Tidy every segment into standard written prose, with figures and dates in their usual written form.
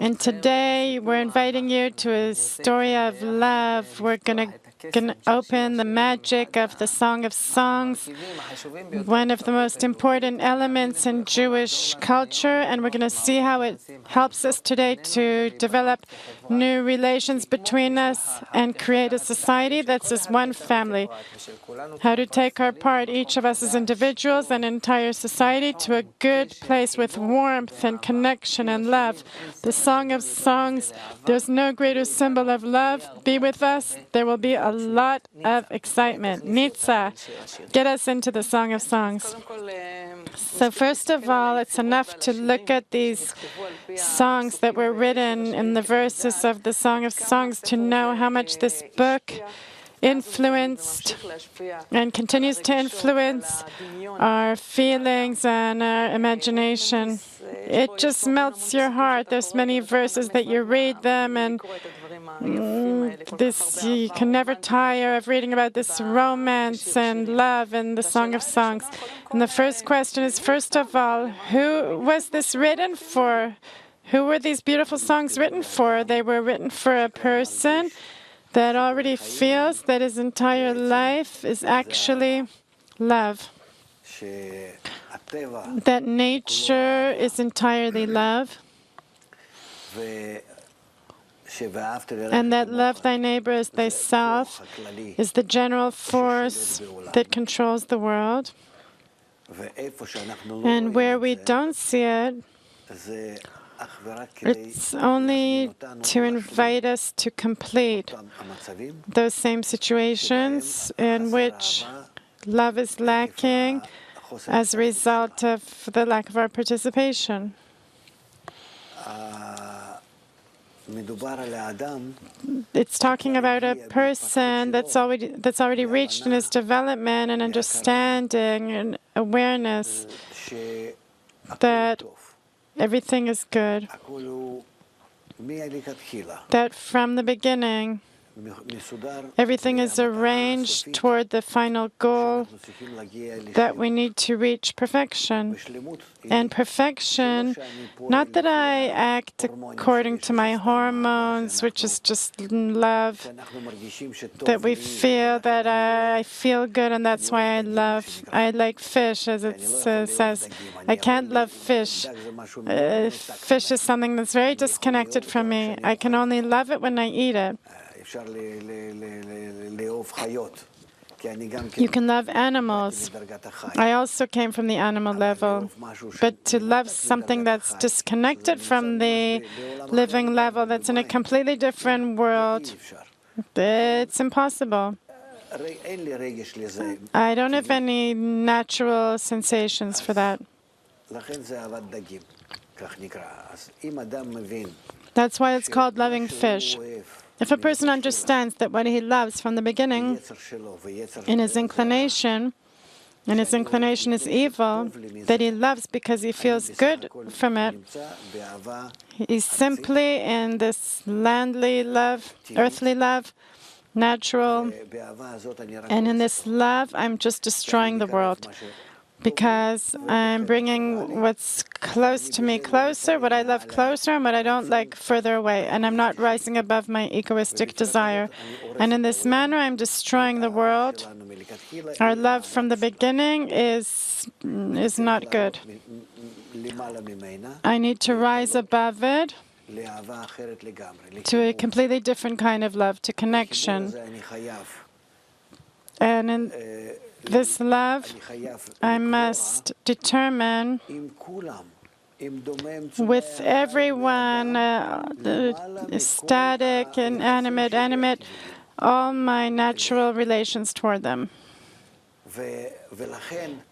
And today, we're inviting you to a story of love. We're going to open the magic of the Song of Songs, one of the most important elements in Jewish culture, and we're going to see how it helps us today to develop new relations between us and create a society that's as one family. How to take our part, each of us as individuals and entire society, to a good place with warmth and connection and love. The Song of Songs, there's no greater symbol of love. Be with us. There will be a lot of excitement. Nitza, get us into the Song of Songs. So first of all, it's enough to look at these songs that were written in the verses of the Song of Songs to know how much this book influenced and continues to influence our feelings and our imagination. It just melts your heart. There's many verses that you read them, and you can never tire of reading about this romance and love in the Song of Songs. And the first question is, first of all, who was this written for? Who were these beautiful songs written for? They were written for a person that already feels that his entire life is actually love. That nature is entirely love. And that love thy neighbor as thyself is the general force that controls the world. And where we don't see it, it's only to invite us to complete those same situations in which love is lacking as a result of the lack of our participation. It's talking about a person that's already reached in his development and understanding and awareness that everything is good, that from the beginning, everything is arranged toward the final goal, that we need to reach perfection. And perfection, not that I act according to my hormones, which is just love, that we feel that I feel good and that's why I love. I like fish, as it says. I can't love fish. Fish is something that's very disconnected from me. I can only love it when I eat it. You can love animals. I also came from the animal level. But to love something that's disconnected from the living level, that's in a completely different world, it's impossible. I don't have any natural sensations for that. That's why it's called loving fish. If a person understands that what he loves from the beginning in his inclination, and his inclination is evil, that he loves because he feels good from it, he's simply in this landly love, earthly love, natural, and in this love, I'm just destroying the world. Because I'm bringing what's close to me closer, what I love closer, and what I don't like further away. And I'm not rising above my egoistic desire. And in this manner, I'm destroying the world. Our love from the beginning is not good. I need to rise above it to a completely different kind of love, to connection. And in this love, I must determine with everyone, static, inanimate, animate, all my natural relations toward them.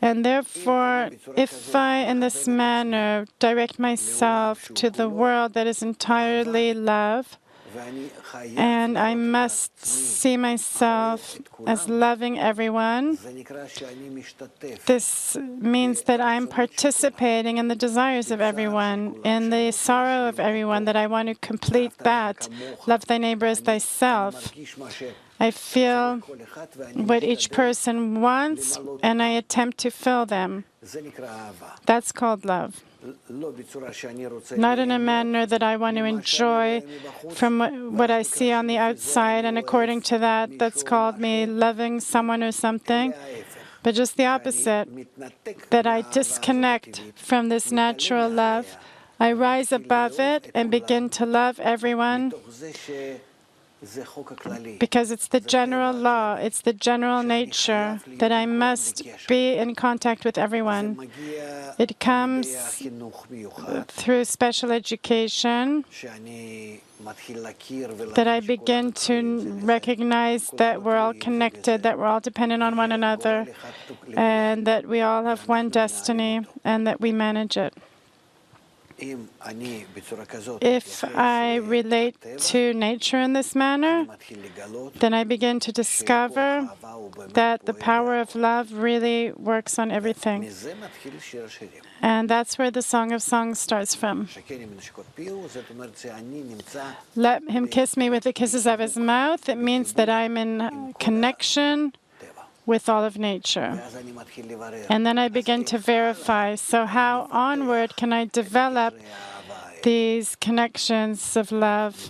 And therefore, if I, in this manner, direct myself to the world that is entirely love, and I must see myself as loving everyone, this means that I'm participating in the desires of everyone, in the sorrow of everyone, that I want to complete that. Love thy neighbor as thyself. I feel what each person wants, and I attempt to fill them. That's called love. Not in a manner that I want to enjoy from what I see on the outside, and according to that, that's called me loving someone or something, but just the opposite, that I disconnect from this natural love. I rise above it and begin to love everyone because it's the general law, it's the general nature that I must be in contact with everyone. It comes through special education that I begin to recognize that we're all connected, that we're all dependent on one another, and that we all have one destiny, and that we manage it. If I relate to nature in this manner, then I begin to discover that the power of love really works on everything. And that's where the Song of Songs starts from. Let him kiss me with the kisses of his mouth. It means that I'm in connection with all of nature. And then I begin to verify. So how onward can I develop these connections of love?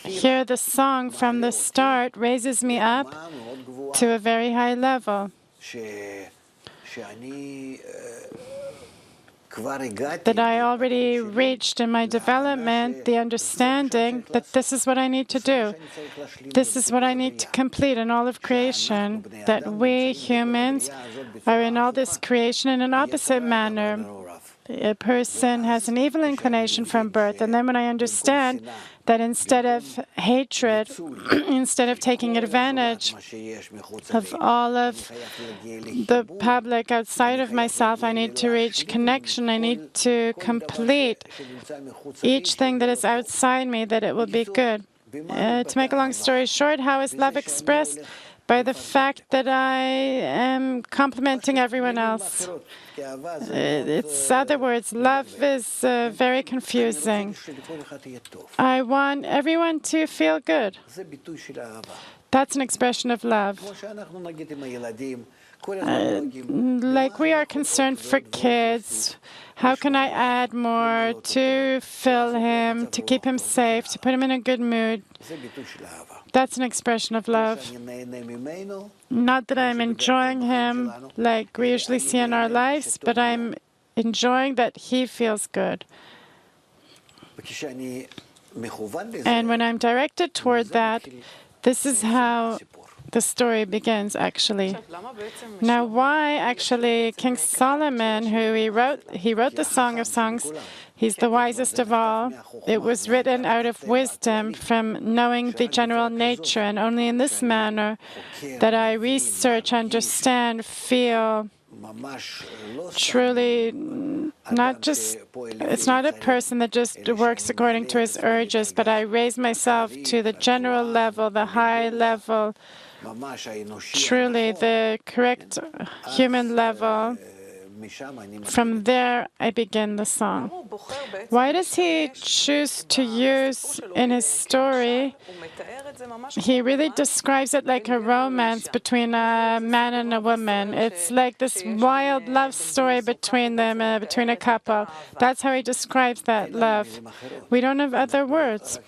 Here, the song from the start raises me up to a very high level, that I already reached in my development, the understanding that this is what I need to do. This is what I need to complete in all of creation, that we humans are in all this creation in an opposite manner. A person has an evil inclination from birth, and then when I understand that instead of hatred, instead of taking advantage of all of the public outside of myself, I need to reach connection. I need to complete each thing that is outside me, that it will be good. To make a long story short, how is love expressed? By the fact that I am complimenting everyone else. It's other words. Love is very confusing. I want everyone to feel good. That's an expression of love. Like we are concerned for kids. How can I add more to fill him, to keep him safe, to put him in a good mood? That's an expression of love. Not that I'm enjoying him like we usually see in our lives, but I'm enjoying that he feels good. And when I'm directed toward that, this is how the story begins, actually. Now, why actually King Solomon, who he wrote the Song of Songs, he's the wisest of all. It was written out of wisdom from knowing the general nature, and only in this manner that I research, understand, feel, truly it's not a person that just works according to his urges, but I raise myself to the general level, the high level, truly the correct human level. From there, I begin the song. Why does he choose to use in his story? He really describes it like a romance between a man and a woman. It's like this wild love story between them, between a couple. That's how he describes that love. We don't have other words.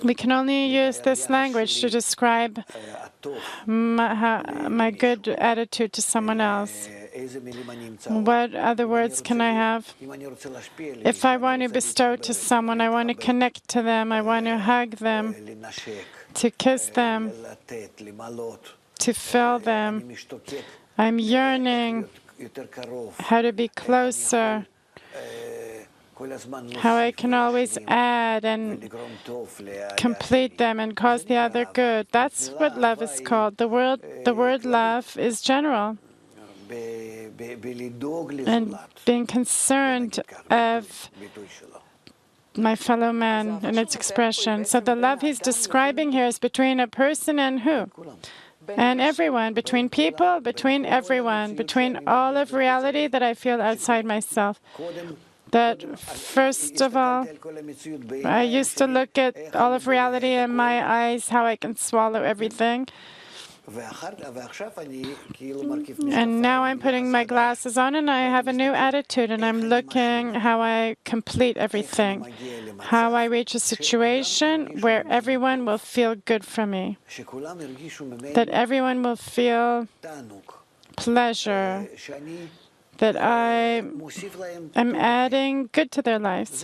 We can only use this language to describe my good attitude to someone else. What other words can I have? If I want to bestow to someone, I want to connect to them, I want to hug them, to kiss them, to fill them. I'm yearning how to be closer, how I can always add and complete them and cause the other good. That's what love is called. The word love is general. And being concerned of my fellow man in its expression. So the love he's describing here is between a person and who? And everyone, between people, between everyone, between all of reality that I feel outside myself. that, first of all, I used to look at all of reality in my eyes, how I can swallow everything. And now I'm putting my glasses on and I have a new attitude, and I'm looking how I complete everything, how I reach a situation where everyone will feel good from me, that everyone will feel pleasure, that I am adding good to their lives.